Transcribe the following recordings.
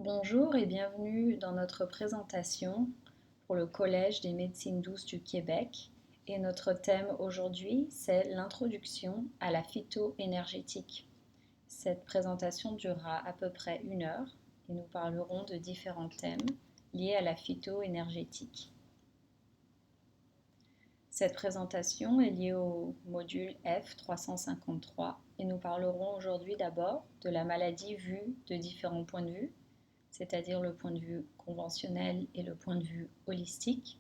Bonjour et bienvenue dans notre présentation pour le Collège des médecines douces du Québec. Et notre thème aujourd'hui, c'est l'introduction à la phytoénergétique. Cette présentation durera à peu près 1 heure et nous parlerons de différents thèmes liés à la phytoénergétique. Cette présentation est liée au module F353 et nous parlerons aujourd'hui d'abord de la maladie vue de différents points de vue, c'est-à-dire le point de vue conventionnel et le point de vue holistique.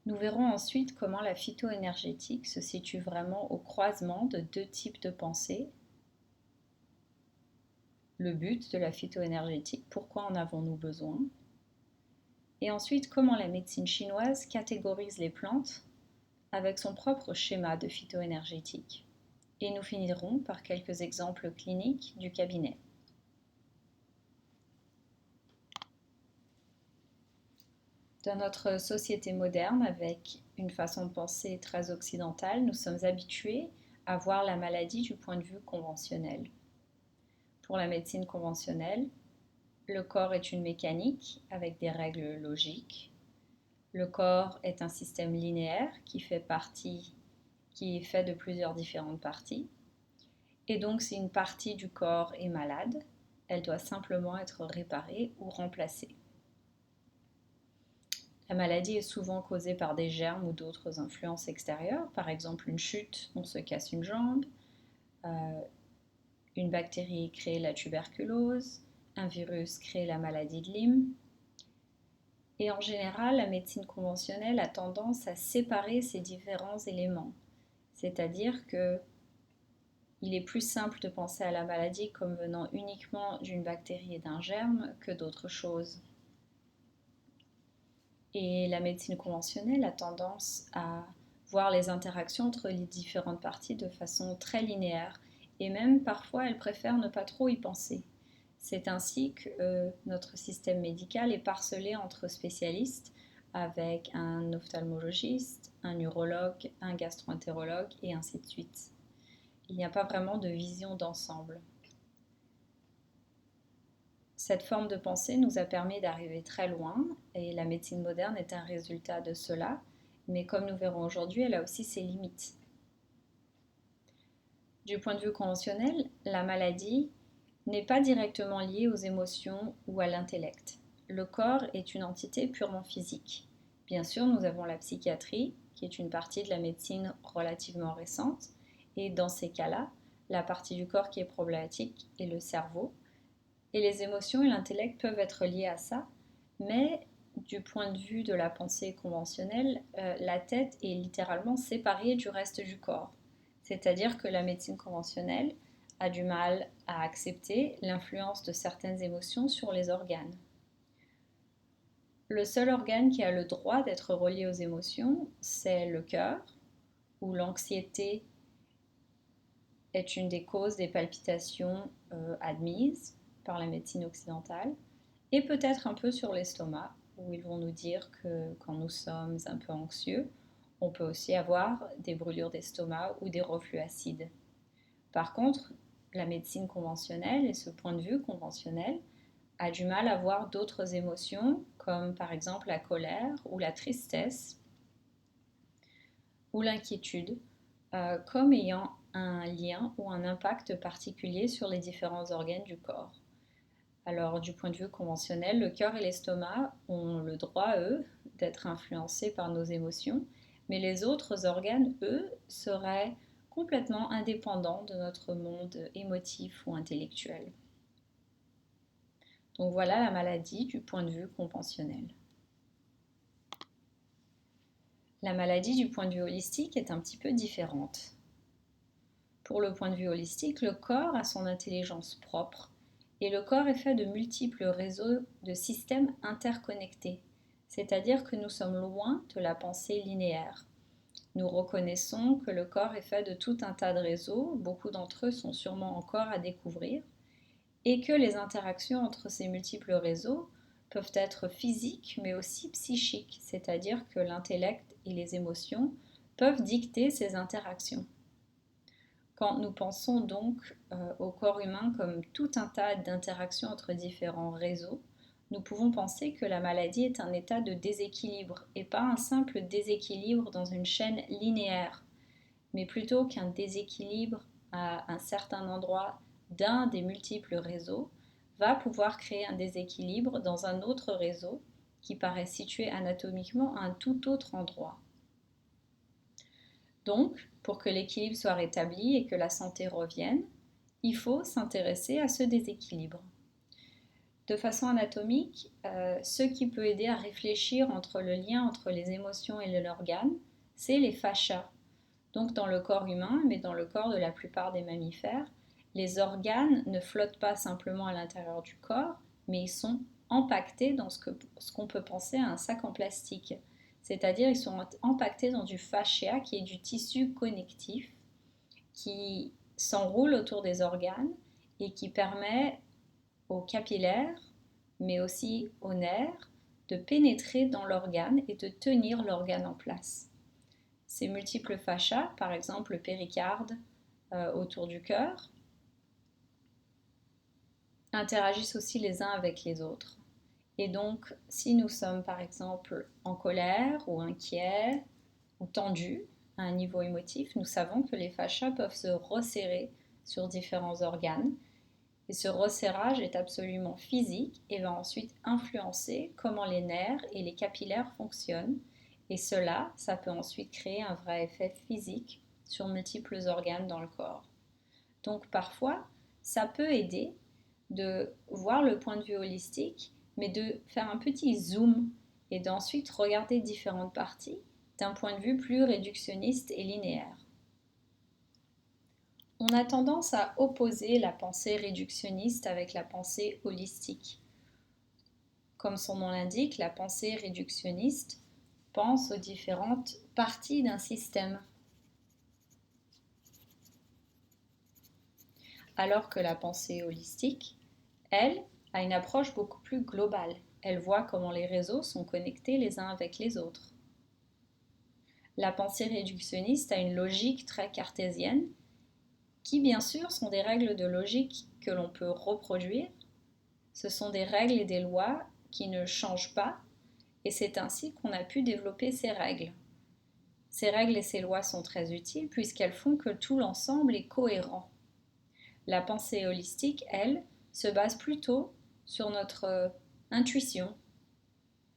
Nous verrons ensuite comment la phytoénergétique se situe vraiment au croisement de deux types de pensée. Le but de la phytoénergétique, pourquoi en avons-nous besoin? Et ensuite, comment la médecine chinoise catégorise les plantes avec son propre schéma de phytoénergétique. Et nous finirons par quelques exemples cliniques du cabinet. Dans notre société moderne, avec une façon de penser très occidentale, nous sommes habitués à voir la maladie du point de vue conventionnel. Pour la médecine conventionnelle, le corps est une mécanique avec des règles logiques. Le corps est un système linéaire qui est fait de plusieurs différentes parties. Et donc, si une partie du corps est malade, elle doit simplement être réparée ou remplacée. La maladie est souvent causée par des germes ou d'autres influences extérieures, par exemple une chute, on se casse une jambe, une bactérie crée la tuberculose, un virus crée la maladie de Lyme. Et en général, la médecine conventionnelle a tendance à séparer ces différents éléments, c'est-à-dire que il est plus simple de penser à la maladie comme venant uniquement d'une bactérie et d'un germe que d'autres choses. Et la médecine conventionnelle a tendance à voir les interactions entre les différentes parties de façon très linéaire. Et même parfois, elle préfère ne pas trop y penser. C'est ainsi que notre système médical est parcelé entre spécialistes avec un ophtalmologiste, un urologue, un gastro-entérologue et ainsi de suite. Il n'y a pas vraiment de vision d'ensemble. Cette forme de pensée nous a permis d'arriver très loin et la médecine moderne est un résultat de cela, mais comme nous verrons aujourd'hui, elle a aussi ses limites. Du point de vue conventionnel, la maladie n'est pas directement liée aux émotions ou à l'intellect. Le corps est une entité purement physique. Bien sûr, nous avons la psychiatrie, qui est une partie de la médecine relativement récente, et dans ces cas-là, la partie du corps qui est problématique est le cerveau. Et les émotions et l'intellect peuvent être liés à ça, mais du point de vue de la pensée conventionnelle, la tête est littéralement séparée du reste du corps. C'est-à-dire que la médecine conventionnelle a du mal à accepter l'influence de certaines émotions sur les organes. Le seul organe qui a le droit d'être relié aux émotions, c'est le cœur, où l'anxiété est une des causes des palpitations admises par la médecine occidentale, et peut-être un peu sur l'estomac, où ils vont nous dire que quand nous sommes un peu anxieux, on peut aussi avoir des brûlures d'estomac ou des reflux acides. Par contre, la médecine conventionnelle et ce point de vue conventionnel a du mal à voir d'autres émotions, comme par exemple la colère ou la tristesse ou l'inquiétude, comme ayant un lien ou un impact particulier sur les différents organes du corps. Alors, du point de vue conventionnel, le cœur et l'estomac ont le droit, eux, d'être influencés par nos émotions, mais les autres organes, eux, seraient complètement indépendants de notre monde émotif ou intellectuel. Donc voilà la maladie du point de vue conventionnel. La maladie du point de vue holistique est un petit peu différente. Pour le point de vue holistique, le corps a son intelligence propre et le corps est fait de multiples réseaux de systèmes interconnectés, c'est-à-dire que nous sommes loin de la pensée linéaire. Nous reconnaissons que le corps est fait de tout un tas de réseaux, beaucoup d'entre eux sont sûrement encore à découvrir, et que les interactions entre ces multiples réseaux peuvent être physiques mais aussi psychiques, c'est-à-dire que l'intellect et les émotions peuvent dicter ces interactions. Quand nous pensons donc au corps humain comme tout un tas d'interactions entre différents réseaux, nous pouvons penser que la maladie est un état de déséquilibre et pas un simple déséquilibre dans une chaîne linéaire, mais plutôt qu'un déséquilibre à un certain endroit d'un des multiples réseaux va pouvoir créer un déséquilibre dans un autre réseau qui paraît situé anatomiquement à un tout autre endroit. Donc, pour que l'équilibre soit rétabli et que la santé revienne, il faut s'intéresser à ce déséquilibre. De façon anatomique, ce qui peut aider à réfléchir entre le lien entre les émotions et l'organe, c'est les fascias. Donc dans le corps humain, mais dans le corps de la plupart des mammifères, les organes ne flottent pas simplement à l'intérieur du corps, mais ils sont empaquetés dans ce qu'on peut penser à un sac en plastique. C'est-à-dire ils sont empaquetés dans du fascia qui est du tissu connectif qui s'enroule autour des organes et qui permet aux capillaires, mais aussi aux nerfs, de pénétrer dans l'organe et de tenir l'organe en place. Ces multiples fascias, par exemple le péricarde autour du cœur, interagissent aussi les uns avec les autres. Et donc, si nous sommes par exemple en colère ou inquiets ou tendus à un niveau émotif, nous savons que les fascias peuvent se resserrer sur différents organes. Et ce resserrage est absolument physique et va ensuite influencer comment les nerfs et les capillaires fonctionnent. Et cela, ça peut ensuite créer un vrai effet physique sur multiples organes dans le corps. Donc parfois, ça peut aider de voir le point de vue holistique, mais de faire un petit zoom et d'ensuite regarder différentes parties d'un point de vue plus réductionniste et linéaire. On a tendance à opposer la pensée réductionniste avec la pensée holistique. Comme son nom l'indique, la pensée réductionniste pense aux différentes parties d'un système, alors que la pensée holistique, elle, a une approche beaucoup plus globale. Elle voit comment les réseaux sont connectés les uns avec les autres. La pensée réductionniste a une logique très cartésienne, qui bien sûr sont des règles de logique que l'on peut reproduire. Ce sont des règles et des lois qui ne changent pas, et c'est ainsi qu'on a pu développer ces règles. Ces règles et ces lois sont très utiles puisqu'elles font que tout l'ensemble est cohérent. La pensée holistique, elle, se base plutôt sur notre intuition,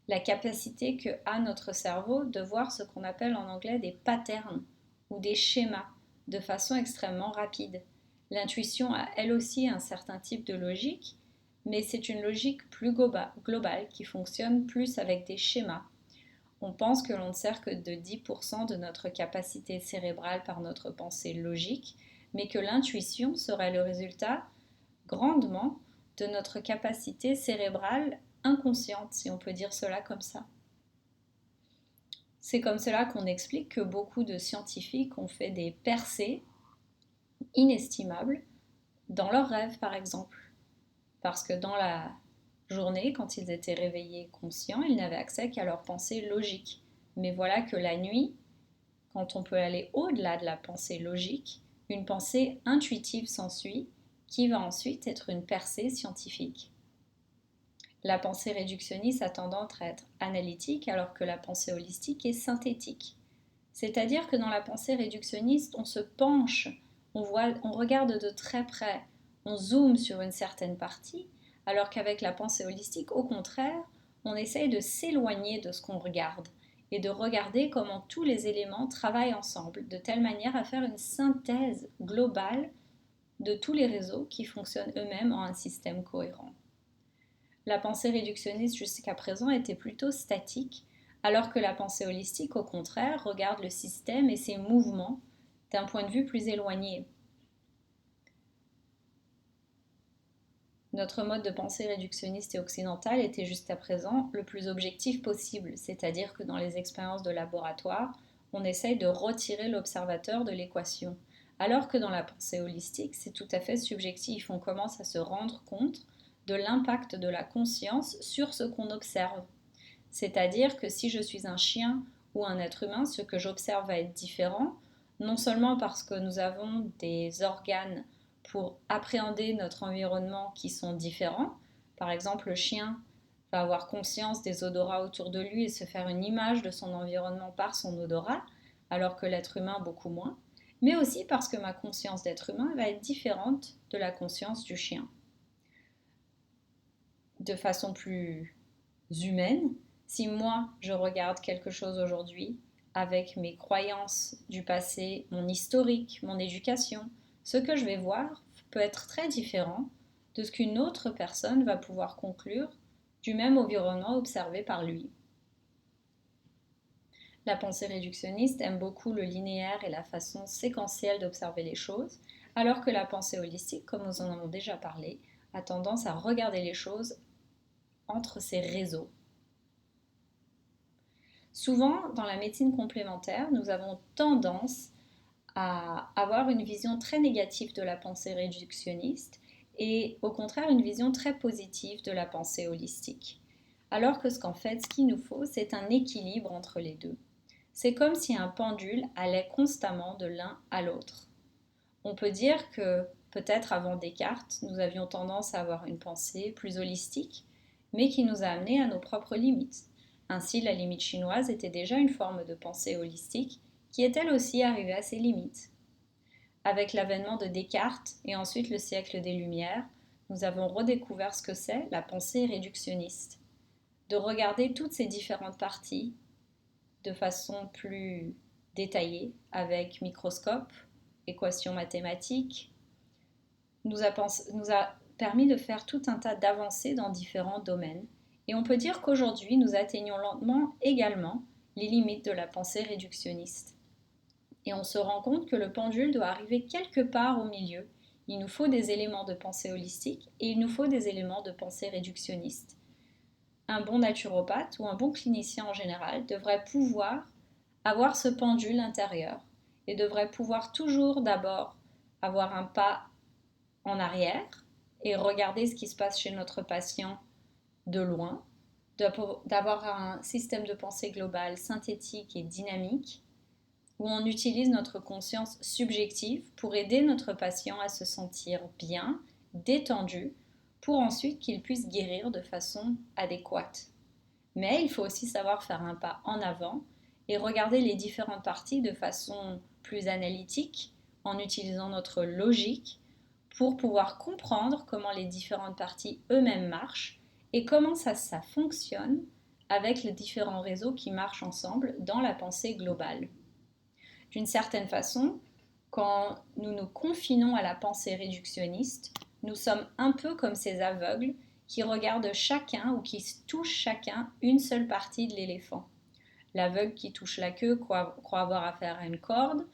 la capacité que a notre cerveau de voir ce qu'on appelle en anglais des patterns ou des schémas de façon extrêmement rapide. L'intuition a elle aussi un certain type de logique, mais c'est une logique plus globale qui fonctionne plus avec des schémas. On pense que l'on ne sert que de 10% de notre capacité cérébrale par notre pensée logique, mais que l'intuition serait le résultat grandement de notre capacité cérébrale inconsciente, si on peut dire cela comme ça. C'est comme cela qu'on explique que beaucoup de scientifiques ont fait des percées inestimables dans leurs rêves, par exemple. Parce que dans la journée, quand ils étaient réveillés conscients, ils n'avaient accès qu'à leur pensée logique. Mais voilà que la nuit, quand on peut aller au-delà de la pensée logique, une pensée intuitive s'ensuit, qui va ensuite être une percée scientifique. La pensée réductionniste a tendance à être analytique alors que la pensée holistique est synthétique. C'est-à-dire que dans la pensée réductionniste, on se penche, on regarde de très près, on zoome sur une certaine partie, alors qu'avec la pensée holistique, au contraire, on essaye de s'éloigner de ce qu'on regarde et de regarder comment tous les éléments travaillent ensemble, de telle manière à faire une synthèse globale de tous les réseaux qui fonctionnent eux-mêmes en un système cohérent. La pensée réductionniste jusqu'à présent était plutôt statique, alors que la pensée holistique, au contraire, regarde le système et ses mouvements d'un point de vue plus éloigné. Notre mode de pensée réductionniste et occidental était jusqu'à présent le plus objectif possible, c'est-à-dire que dans les expériences de laboratoire, on essaye de retirer l'observateur de l'équation, alors que dans la pensée holistique, c'est tout à fait subjectif, on commence à se rendre compte de l'impact de la conscience sur ce qu'on observe. C'est-à-dire que si je suis un chien ou un être humain, ce que j'observe va être différent non seulement parce que nous avons des organes pour appréhender notre environnement qui sont différents. Par exemple, le chien va avoir conscience des odorats autour de lui et se faire une image de son environnement par son odorat, alors que l'être humain beaucoup moins, mais aussi parce que ma conscience d'être humain va être différente de la conscience du chien. De façon plus humaine, si moi je regarde quelque chose aujourd'hui avec mes croyances du passé, mon historique, mon éducation, ce que je vais voir peut être très différent de ce qu'une autre personne va pouvoir conclure du même environnement observé par lui. La pensée réductionniste aime beaucoup le linéaire et la façon séquentielle d'observer les choses, alors que la pensée holistique, comme nous en avons déjà parlé, a tendance à regarder les choses entre ces réseaux. Souvent, dans la médecine complémentaire, nous avons tendance à avoir une vision très négative de la pensée réductionniste et au contraire une vision très positive de la pensée holistique. Alors que ce qu'il nous faut, c'est un équilibre entre les deux. C'est comme si un pendule allait constamment de l'un à l'autre. On peut dire que peut-être avant Descartes, nous avions tendance à avoir une pensée plus holistique, mais qui nous a amenés à nos propres limites. Ainsi, la limite chinoise était déjà une forme de pensée holistique qui est elle aussi arrivée à ses limites. Avec l'avènement de Descartes et ensuite le siècle des Lumières, nous avons redécouvert ce que c'est la pensée réductionniste. De regarder toutes ces différentes parties de façon plus détaillée, avec microscope, équations mathématiques, nous a permis de faire tout un tas d'avancées dans différents domaines. Et on peut dire qu'aujourd'hui, nous atteignons lentement également les limites de la pensée réductionniste. Et on se rend compte que le pendule doit arriver quelque part au milieu. Il nous faut des éléments de pensée holistique et il nous faut des éléments de pensée réductionniste. Un bon naturopathe ou un bon clinicien en général devrait pouvoir avoir ce pendule intérieur et devrait pouvoir toujours d'abord avoir un pas en arrière et regarder ce qui se passe chez notre patient de loin, d'avoir un système de pensée global synthétique et dynamique où on utilise notre conscience subjective pour aider notre patient à se sentir bien, détendu, pour ensuite qu'il puisse guérir de façon adéquate. Mais il faut aussi savoir faire un pas en avant et regarder les différentes parties de façon plus analytique, en utilisant notre logique pour pouvoir comprendre comment les différentes parties eux-mêmes marchent et comment ça fonctionne avec les différents réseaux qui marchent ensemble dans la pensée globale. D'une certaine façon, quand nous nous confinons à la pensée réductionniste, nous sommes un peu comme ces aveugles qui regardent chacun ou qui touchent chacun une seule partie de l'éléphant. L'aveugle qui touche la queue croit avoir affaire à une corde,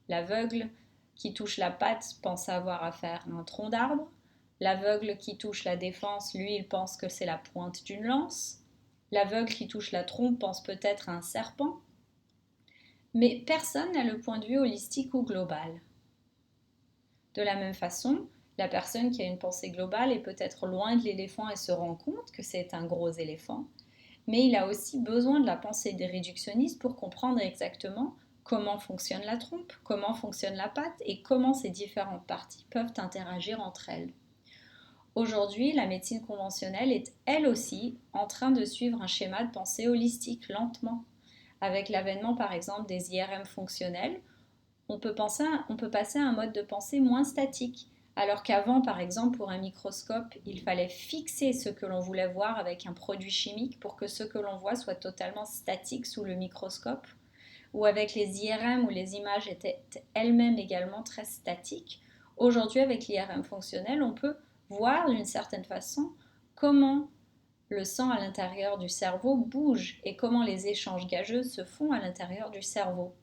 l'aveugle qui touche la patte pense avoir affaire à un tronc d'arbre, l'aveugle qui touche la défense, lui, il pense que c'est la pointe d'une lance, l'aveugle qui touche la trompe pense peut-être à un serpent, mais personne n'a le point de vue holistique ou global. De la même façon, la personne qui a une pensée globale est peut-être loin de l'éléphant et se rend compte que c'est un gros éléphant, mais il a aussi besoin de la pensée des réductionnistes pour comprendre exactement comment fonctionne la trompe, comment fonctionne la patte et comment ces différentes parties peuvent interagir entre elles. Aujourd'hui, la médecine conventionnelle est elle aussi en train de suivre un schéma de pensée holistique lentement. Avec l'avènement par exemple des IRM fonctionnels, on peut passer à un mode de pensée moins statique. Alors qu'avant, par exemple, pour un microscope, il fallait fixer ce que l'on voulait voir avec un produit chimique pour que ce que l'on voit soit totalement statique sous le microscope. Ou avec les IRM où les images étaient elles-mêmes également très statiques. Aujourd'hui, avec l'IRM fonctionnel, on peut voir d'une certaine façon comment le sang à l'intérieur du cerveau bouge et comment les échanges gazeux se font à l'intérieur du cerveau.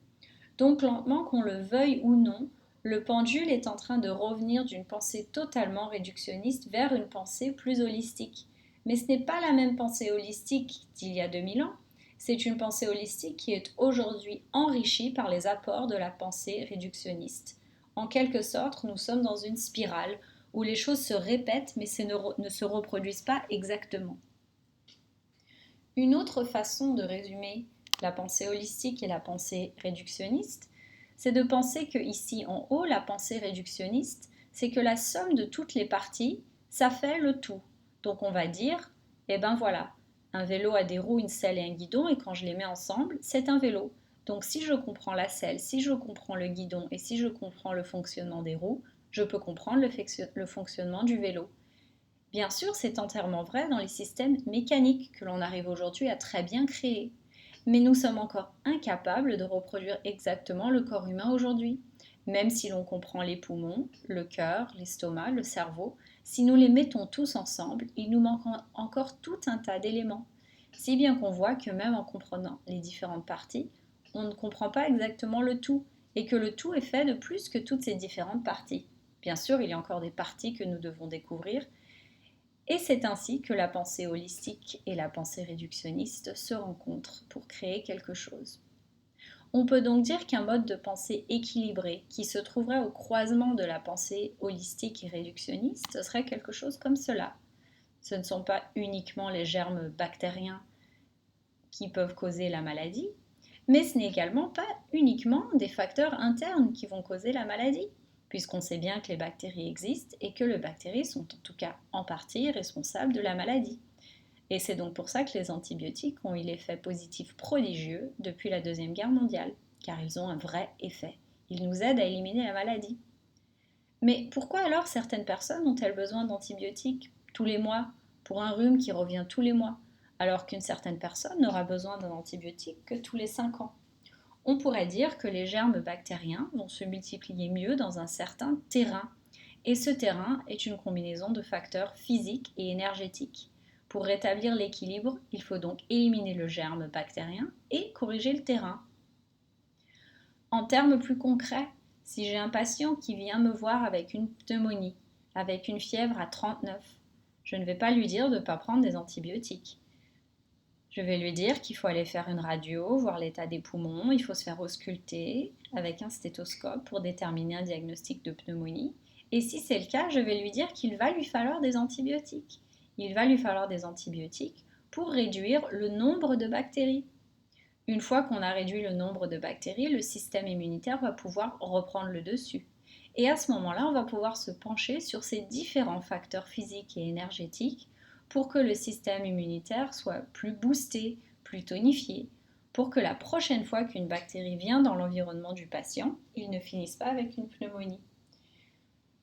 Donc lentement, qu'on le veuille ou non, le pendule est en train de revenir d'une pensée totalement réductionniste vers une pensée plus holistique. Mais ce n'est pas la même pensée holistique d'il y a 2000 ans, c'est une pensée holistique qui est aujourd'hui enrichie par les apports de la pensée réductionniste. En quelque sorte, nous sommes dans une spirale où les choses se répètent mais ne se reproduisent pas exactement. Une autre façon de résumer la pensée holistique et la pensée réductionniste, c'est de penser que ici en haut, la pensée réductionniste, c'est que la somme de toutes les parties, ça fait le tout. Donc on va dire, eh ben voilà, un vélo a des roues, une selle et un guidon, et quand je les mets ensemble, c'est un vélo. Donc si je comprends la selle, si je comprends le guidon et si je comprends le fonctionnement des roues, je peux comprendre le fonctionnement du vélo. Bien sûr, c'est entièrement vrai dans les systèmes mécaniques que l'on arrive aujourd'hui à très bien créer. Mais nous sommes encore incapables de reproduire exactement le corps humain aujourd'hui. Même si l'on comprend les poumons, le cœur, l'estomac, le cerveau, si nous les mettons tous ensemble, il nous manque encore tout un tas d'éléments. Si bien qu'on voit que même en comprenant les différentes parties, on ne comprend pas exactement le tout, et que le tout est fait de plus que toutes ces différentes parties. Bien sûr, il y a encore des parties que nous devons découvrir, et c'est ainsi que la pensée holistique et la pensée réductionniste se rencontrent pour créer quelque chose. On peut donc dire qu'un mode de pensée équilibré qui se trouverait au croisement de la pensée holistique et réductionniste serait quelque chose comme cela. Ce ne sont pas uniquement les germes bactériens qui peuvent causer la maladie, mais ce n'est également pas uniquement des facteurs internes qui vont causer la maladie, puisqu'on sait bien que les bactéries existent et que les bactéries sont en tout cas en partie responsables de la maladie. Et c'est donc pour ça que les antibiotiques ont eu l'effet positif prodigieux depuis la Deuxième Guerre mondiale, car ils ont un vrai effet. Ils nous aident à éliminer la maladie. Mais pourquoi alors certaines personnes ont-elles besoin d'antibiotiques tous les mois pour un rhume qui revient tous les mois, alors qu'une certaine personne n'aura besoin d'un antibiotique que tous les 5 ans? On pourrait dire que les germes bactériens vont se multiplier mieux dans un certain terrain. Et ce terrain est une combinaison de facteurs physiques et énergétiques. Pour rétablir l'équilibre, il faut donc éliminer le germe bactérien et corriger le terrain. En termes plus concrets, si j'ai un patient qui vient me voir avec une pneumonie, avec une fièvre à 39, je ne vais pas lui dire de ne pas prendre des antibiotiques. Je vais lui dire qu'il faut aller faire une radio, voir l'état des poumons, il faut se faire ausculter avec un stéthoscope pour déterminer un diagnostic de pneumonie. Et si c'est le cas, je vais lui dire qu'il va lui falloir des antibiotiques. Il va lui falloir des antibiotiques pour réduire le nombre de bactéries. Une fois qu'on a réduit le nombre de bactéries, le système immunitaire va pouvoir reprendre le dessus. Et à ce moment-là, on va pouvoir se pencher sur ces différents facteurs physiques et énergétiques pour que le système immunitaire soit plus boosté, plus tonifié, pour que la prochaine fois qu'une bactérie vient dans l'environnement du patient, il ne finisse pas avec une pneumonie.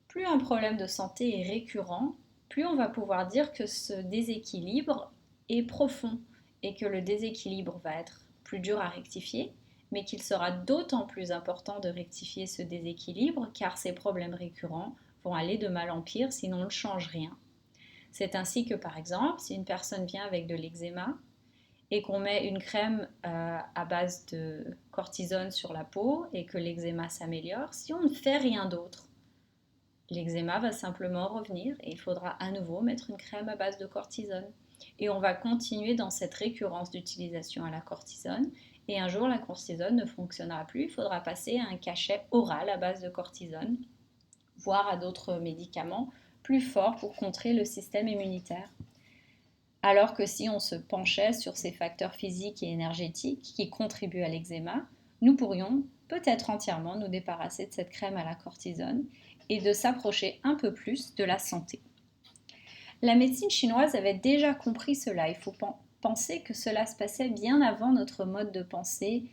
Plus un problème de santé est récurrent, plus on va pouvoir dire que ce déséquilibre est profond et que le déséquilibre va être plus dur à rectifier, mais qu'il sera d'autant plus important de rectifier ce déséquilibre car ces problèmes récurrents vont aller de mal en pire si l'on ne change rien. C'est ainsi que par exemple, si une personne vient avec de l'eczéma et qu'on met une crème à base de cortisone sur la peau et que l'eczéma s'améliore, si on ne fait rien d'autre, l'eczéma va simplement revenir et il faudra à nouveau mettre une crème à base de cortisone. Et on va continuer dans cette récurrence d'utilisation à la cortisone. Et un jour, la cortisone ne fonctionnera plus. Il faudra passer à un cachet oral à base de cortisone, voire à d'autres médicaments plus forts pour contrer le système immunitaire. Alors que si on se penchait sur ces facteurs physiques et énergétiques qui contribuent à l'eczéma, nous pourrions peut-être entièrement nous débarrasser de cette crème à la cortisone et de s'approcher un peu plus de la santé. La médecine chinoise avait déjà compris cela. Il faut penser que cela se passait bien avant notre mode de pensée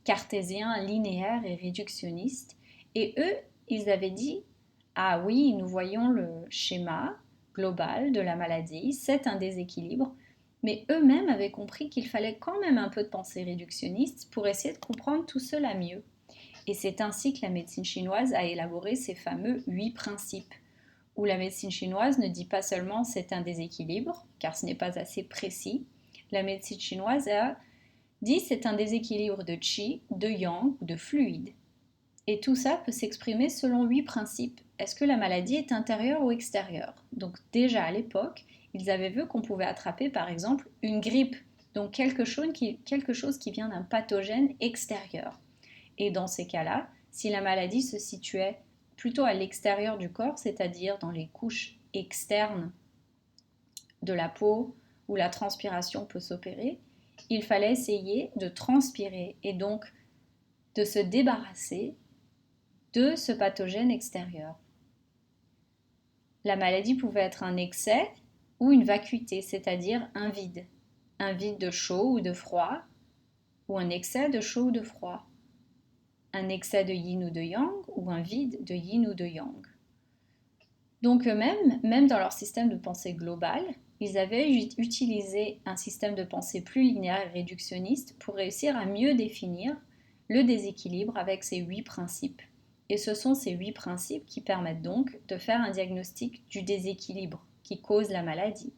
cartésien, linéaire et réductionniste. Et eux, ils avaient dit « Ah oui, nous voyons le schéma global de la maladie, c'est un déséquilibre. » Mais eux-mêmes avaient compris qu'il fallait quand même un peu de pensée réductionniste pour essayer de comprendre tout cela mieux. Et c'est ainsi que la médecine chinoise a élaboré ces fameux 8 principes, où la médecine chinoise ne dit pas seulement c'est un déséquilibre, car ce n'est pas assez précis. La médecine chinoise a dit c'est un déséquilibre de qi, de yang ou de fluide. Et tout ça peut s'exprimer selon 8 principes. Est-ce que la maladie est intérieure ou extérieure? Donc déjà à l'époque, ils avaient vu qu'on pouvait attraper par exemple une grippe, donc quelque chose qui vient d'un pathogène extérieur. Et dans ces cas-là, si la maladie se situait plutôt à l'extérieur du corps, c'est-à-dire dans les couches externes de la peau où la transpiration peut s'opérer, il fallait essayer de transpirer et donc de se débarrasser de ce pathogène extérieur. La maladie pouvait être un excès ou une vacuité, c'est-à-dire un vide de chaud ou de froid, ou un excès de chaud ou de froid, un excès de yin ou de yang, ou un vide de yin ou de yang. Donc eux-mêmes, même dans leur système de pensée global, ils avaient utilisé un système de pensée plus linéaire et réductionniste pour réussir à mieux définir le déséquilibre avec ces 8 principes. Et ce sont ces 8 principes qui permettent donc de faire un diagnostic du déséquilibre qui cause la maladie.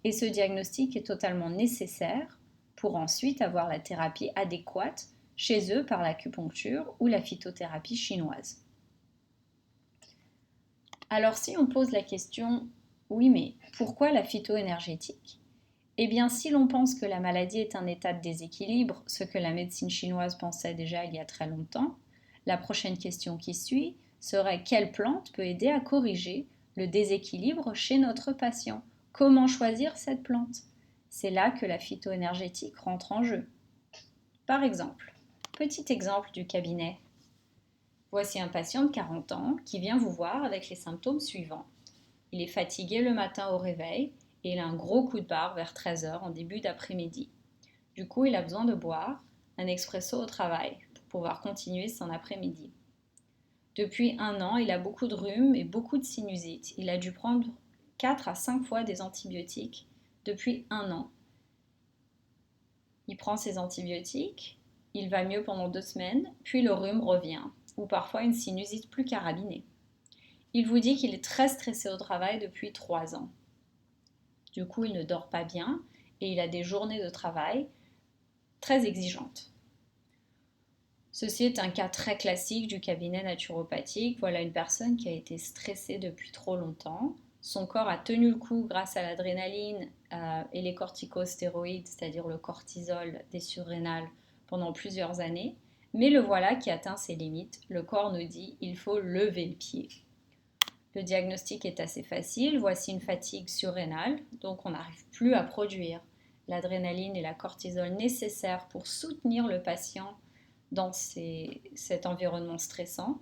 Et ce diagnostic est totalement nécessaire pour ensuite avoir la thérapie adéquate chez eux par l'acupuncture ou la phytothérapie chinoise. Alors si on pose la question, oui mais pourquoi la phytoénergétique ? Eh bien si l'on pense que la maladie est un état de déséquilibre, ce que la médecine chinoise pensait déjà il y a très longtemps, la prochaine question qui suit serait quelle plante peut aider à corriger le déséquilibre chez notre patient ? Comment choisir cette plante ? C'est là que la phytoénergétique rentre en jeu. Par exemple, petit exemple du cabinet. Voici un patient de 40 ans qui vient vous voir avec les symptômes suivants. Il est fatigué le matin au réveil et il a un gros coup de barre vers 13 h en début d'après-midi. Du coup, il a besoin de boire un expresso au travail pour pouvoir continuer son après-midi. Depuis 1 an, il a beaucoup de rhume et beaucoup de sinusite. Il a dû prendre 4 à 5 fois des antibiotiques depuis 1 an. Il prend ses antibiotiques, il va mieux pendant 2 semaines, puis le rhume revient, ou parfois une sinusite plus carabinée. Il vous dit qu'il est très stressé au travail depuis 3 ans. Du coup, il ne dort pas bien et il a des journées de travail très exigeantes. Ceci est un cas très classique du cabinet naturopathique. Voilà une personne qui a été stressée depuis trop longtemps. Son corps a tenu le coup grâce à l'adrénaline et les corticostéroïdes, c'est-à-dire le cortisol des surrénales, pendant plusieurs années. Mais le voilà qui atteint ses limites. Le corps nous dit il faut lever le pied. Le diagnostic est assez facile. Voici une fatigue surrénale, donc on n'arrive plus à produire l'adrénaline et la cortisol nécessaires pour soutenir le patient dans cet environnement stressant.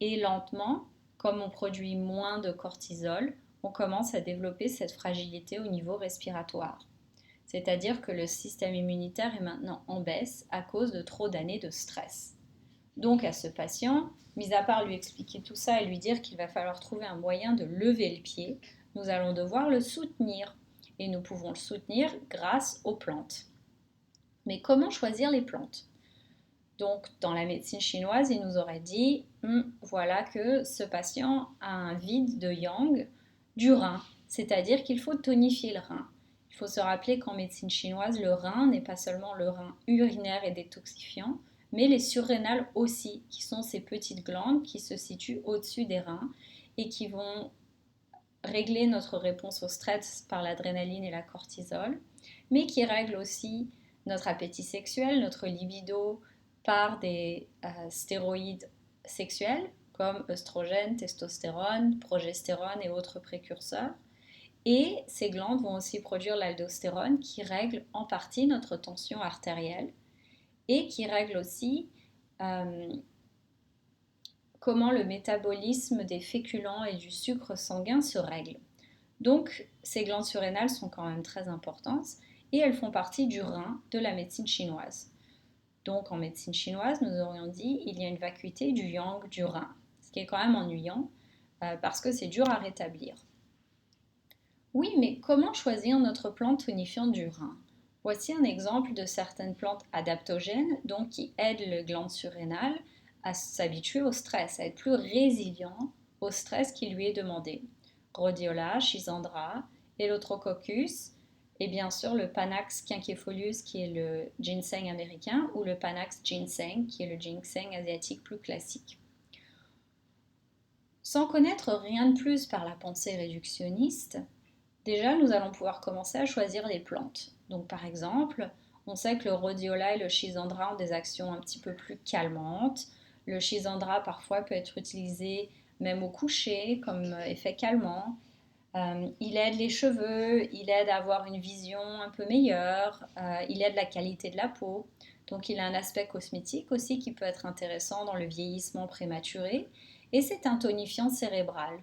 Et lentement, comme on produit moins de cortisol, on commence à développer cette fragilité au niveau respiratoire. C'est-à-dire que le système immunitaire est maintenant en baisse à cause de trop d'années de stress. Donc à ce patient, mis à part lui expliquer tout ça et lui dire qu'il va falloir trouver un moyen de lever le pied, nous allons devoir le soutenir. Et nous pouvons le soutenir grâce aux plantes. Mais comment choisir les plantes ? Donc dans la médecine chinoise, il nous aurait dit, voilà que ce patient a un vide de yang du rein, c'est-à-dire qu'il faut tonifier le rein. Il faut se rappeler qu'en médecine chinoise, le rein n'est pas seulement le rein urinaire et détoxifiant, mais les surrénales aussi, qui sont ces petites glandes qui se situent au-dessus des reins et qui vont régler notre réponse au stress par l'adrénaline et la cortisol, mais qui règlent aussi notre appétit sexuel, notre libido par des stéroïdes sexuels comme œstrogène, testostérone, progestérone et autres précurseurs. Et ces glandes vont aussi produire l'aldostérone qui règle en partie notre tension artérielle et qui règle aussi comment le métabolisme des féculents et du sucre sanguin se règle. Donc ces glandes surrénales sont quand même très importantes et elles font partie du rein de la médecine chinoise. Donc en médecine chinoise, nous aurions dit il y a une vacuité du yang du rein, ce qui est quand même ennuyant parce que c'est dur à rétablir. Oui, mais comment choisir notre plante tonifiante du rein ? Voici un exemple de certaines plantes adaptogènes, donc qui aident les glandes surrénales à s'habituer au stress, à être plus résilient au stress qui lui est demandé. Rhodiola, Schisandra, Eleutherococcus et bien sûr le Panax quinquefolius qui est le ginseng américain ou le Panax ginseng qui est le ginseng asiatique plus classique. Sans connaître rien de plus par la pensée réductionniste, déjà, nous allons pouvoir commencer à choisir les plantes. Donc, par exemple, on sait que le rhodiola et le schisandra ont des actions un petit peu plus calmantes. Le schisandra, parfois, peut être utilisé même au coucher comme effet calmant. Il aide les cheveux, il aide à avoir une vision un peu meilleure, il aide la qualité de la peau. Donc il a un aspect cosmétique aussi qui peut être intéressant dans le vieillissement prématuré et c'est un tonifiant cérébral.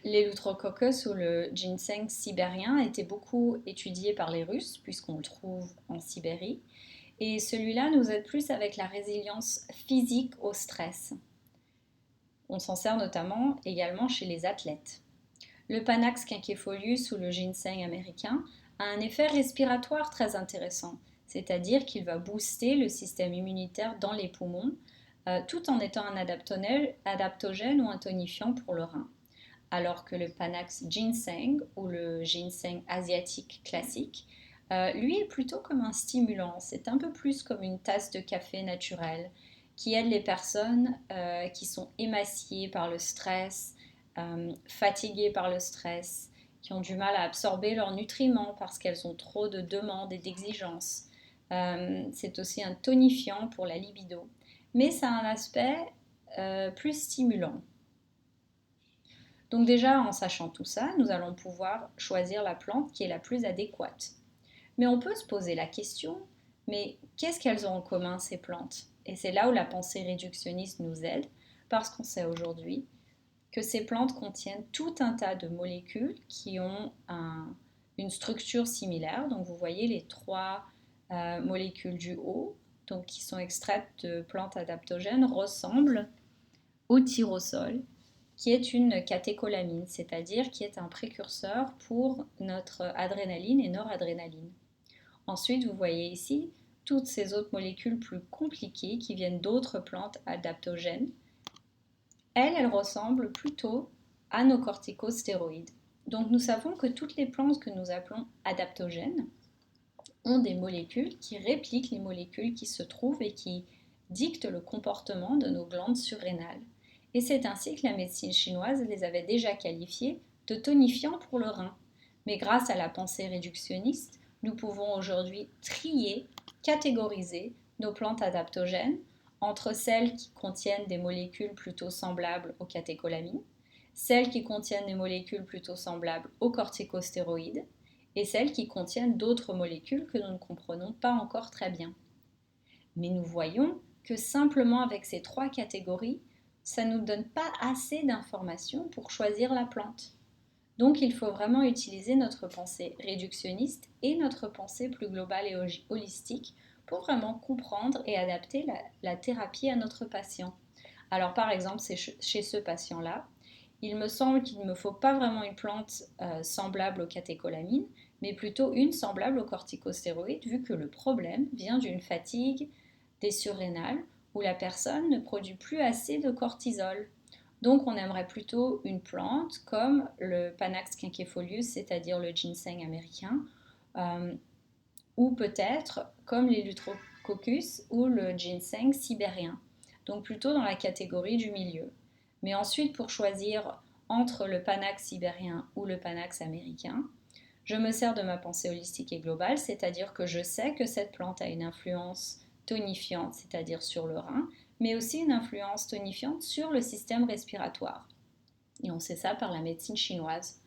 L'Eleutherococcus ou le ginseng sibérien a été beaucoup étudié par les Russes puisqu'on le trouve en Sibérie et celui-là nous aide plus avec la résilience physique au stress. On s'en sert notamment également chez les athlètes. Le Panax quinquefolius ou le ginseng américain a un effet respiratoire très intéressant, c'est-à-dire qu'il va booster le système immunitaire dans les poumons, tout en étant un adaptogène ou un tonifiant pour le rein. Alors que le Panax ginseng ou le ginseng asiatique classique, lui est plutôt comme un stimulant, c'est un peu plus comme une tasse de café naturel qui aide les personnes qui sont émaciées par le stress, fatiguées par le stress, qui ont du mal à absorber leurs nutriments parce qu'elles ont trop de demandes et d'exigences. C'est aussi un tonifiant pour la libido, mais ça a un aspect plus stimulant. Donc déjà, en sachant tout ça, nous allons pouvoir choisir la plante qui est la plus adéquate. Mais on peut se poser la question, mais qu'est-ce qu'elles ont en commun ces plantes? Et c'est là où la pensée réductionniste nous aide, parce qu'on sait aujourd'hui que ces plantes contiennent tout un tas de molécules qui ont une structure similaire. Donc vous voyez les trois molécules du haut, donc qui sont extraites de plantes adaptogènes, ressemblent au tyrosol, qui est une catécholamine, c'est-à-dire qui est un précurseur pour notre adrénaline et noradrénaline. Ensuite, vous voyez ici toutes ces autres molécules plus compliquées qui viennent d'autres plantes adaptogènes. Elles ressemblent plutôt à nos corticostéroïdes. Donc nous savons que toutes les plantes que nous appelons adaptogènes ont des molécules qui répliquent les molécules qui se trouvent et qui dictent le comportement de nos glandes surrénales. Et c'est ainsi que la médecine chinoise les avait déjà qualifiées de tonifiants pour le rein. Mais grâce à la pensée réductionniste, nous pouvons aujourd'hui trier, catégoriser nos plantes adaptogènes entre celles qui contiennent des molécules plutôt semblables aux catécholamines, celles qui contiennent des molécules plutôt semblables aux corticostéroïdes et celles qui contiennent d'autres molécules que nous ne comprenons pas encore très bien. Mais nous voyons que simplement avec ces trois catégories, ça ne nous donne pas assez d'informations pour choisir la plante. Donc il faut vraiment utiliser notre pensée réductionniste et notre pensée plus globale et holistique pour vraiment comprendre et adapter la thérapie à notre patient. Alors par exemple, c'est chez ce patient-là, il me semble qu'il ne me faut pas vraiment une plante semblable aux catécholamines, mais plutôt une semblable aux corticostéroïdes, vu que le problème vient d'une fatigue des surrénales où la personne ne produit plus assez de cortisol. Donc on aimerait plutôt une plante comme le Panax quinquefolius, c'est-à-dire le ginseng américain, ou peut-être comme l'Eleutherococcus ou le ginseng sibérien, donc plutôt dans la catégorie du milieu. Mais ensuite, pour choisir entre le Panax sibérien ou le Panax américain, je me sers de ma pensée holistique et globale, c'est-à-dire que je sais que cette plante a une influence tonifiante, c'est-à-dire sur le rein, mais aussi une influence tonifiante sur le système respiratoire. Et on sait ça par la médecine chinoise.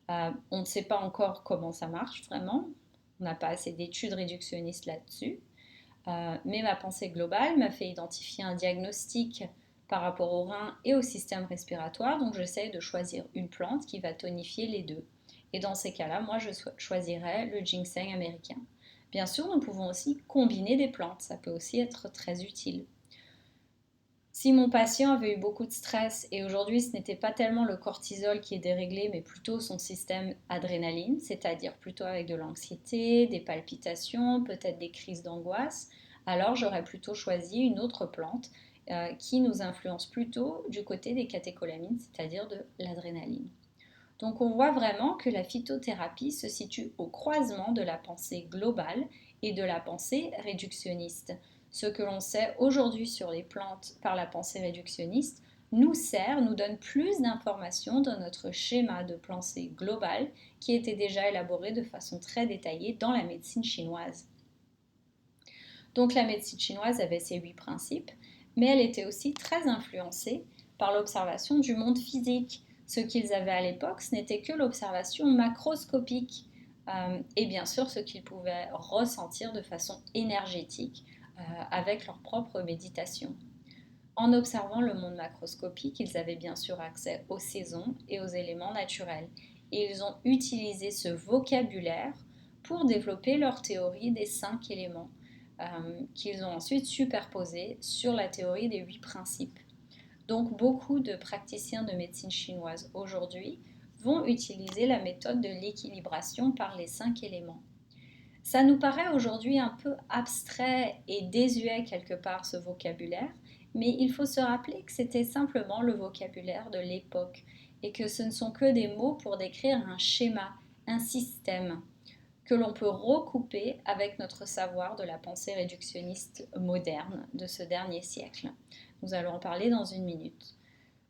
On ne sait pas encore comment ça marche vraiment, on n'a pas assez d'études réductionnistes là-dessus, mais ma pensée globale m'a fait identifier un diagnostic par rapport au rein et au système respiratoire, donc j'essaie de choisir une plante qui va tonifier les deux. Et dans ces cas-là, moi je choisirais le ginseng américain. Bien sûr, nous pouvons aussi combiner des plantes, ça peut aussi être très utile. Si mon patient avait eu beaucoup de stress et aujourd'hui ce n'était pas tellement le cortisol qui est déréglé, mais plutôt son système adrénaline, c'est-à-dire plutôt avec de l'anxiété, des palpitations, peut-être des crises d'angoisse, alors j'aurais plutôt choisi une autre plante qui nous influence plutôt du côté des catécholamines, c'est-à-dire de l'adrénaline. Donc on voit vraiment que la phytothérapie se situe au croisement de la pensée globale et de la pensée réductionniste. Ce que l'on sait aujourd'hui sur les plantes par la pensée réductionniste nous sert, nous donne plus d'informations dans notre schéma de pensée globale qui était déjà élaboré de façon très détaillée dans la médecine chinoise. Donc la médecine chinoise avait ses 8 principes, mais elle était aussi très influencée par l'observation du monde physique. Ce qu'ils avaient à l'époque, ce n'était que l'observation macroscopique et bien sûr ce qu'ils pouvaient ressentir de façon énergétique avec leur propre méditation. En observant le monde macroscopique, ils avaient bien sûr accès aux saisons et aux éléments naturels. Et ils ont utilisé ce vocabulaire pour développer leur théorie des 5 éléments qu'ils ont ensuite superposés sur la théorie des 8 principes. Donc beaucoup de praticiens de médecine chinoise aujourd'hui vont utiliser la méthode de l'équilibration par les 5 éléments. Ça nous paraît aujourd'hui un peu abstrait et désuet quelque part ce vocabulaire, mais il faut se rappeler que c'était simplement le vocabulaire de l'époque et que ce ne sont que des mots pour décrire un schéma, un système que l'on peut recouper avec notre savoir de la pensée réductionniste moderne de ce dernier siècle. Nous allons en parler dans une minute.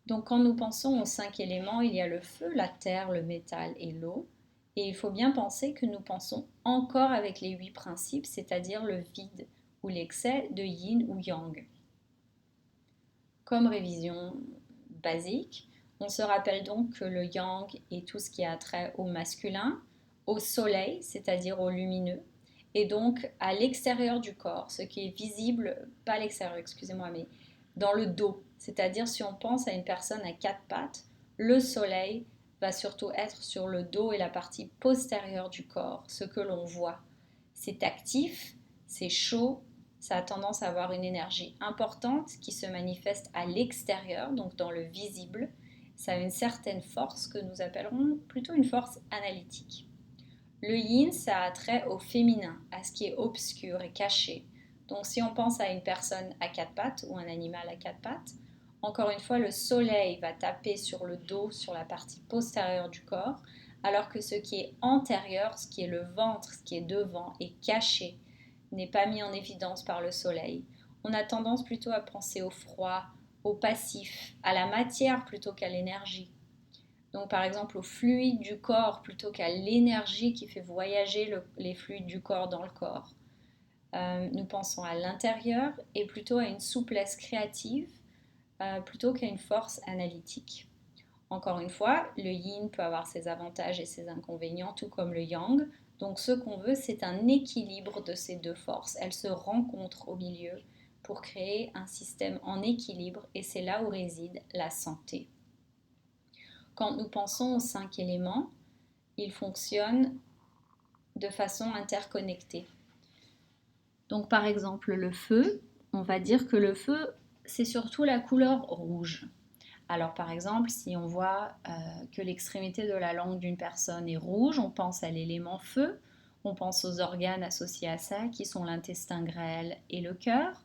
Donc quand nous pensons aux 5 éléments, il y a le feu, la terre, le métal et l'eau. Et il faut bien penser que nous pensons encore avec les 8 principes, c'est-à-dire le vide ou l'excès de yin ou yang. Comme révision basique, on se rappelle donc que le yang est tout ce qui a trait au masculin, au soleil, c'est-à-dire au lumineux, et donc à l'extérieur du corps, ce qui est visible, pas à l'extérieur, excusez-moi, mais dans le dos. C'est-à-dire si on pense à une personne à 4 pattes, le soleil va surtout être sur le dos et la partie postérieure du corps, ce que l'on voit. C'est actif, c'est chaud, ça a tendance à avoir une énergie importante qui se manifeste à l'extérieur, donc dans le visible. Ça a une certaine force que nous appellerons plutôt une force analytique. Le yin, ça a trait au féminin, à ce qui est obscur et caché. Donc si on pense à une personne à 4 pattes ou un animal à 4 pattes, encore une fois, le soleil va taper sur le dos, sur la partie postérieure du corps, alors que ce qui est antérieur, ce qui est le ventre, ce qui est devant, est caché, n'est pas mis en évidence par le soleil. On a tendance plutôt à penser au froid, au passif, à la matière plutôt qu'à l'énergie. Donc par exemple au fluide du corps plutôt qu'à l'énergie qui fait voyager les fluides du corps dans le corps. Nous pensons à l'intérieur et plutôt à une souplesse créative plutôt qu'à une force analytique. Encore une fois, le yin peut avoir ses avantages et ses inconvénients, tout comme le yang. Donc ce qu'on veut, c'est un équilibre de ces deux forces. Elles se rencontrent au milieu pour créer un système en équilibre et c'est là où réside la santé. Quand nous pensons aux 5 éléments, ils fonctionnent de façon interconnectée. Donc par exemple le feu, on va dire que le feu, c'est surtout la couleur rouge. Alors par exemple, si on voit que l'extrémité de la langue d'une personne est rouge, on pense à l'élément feu, on pense aux organes associés à ça, qui sont l'intestin grêle et le cœur.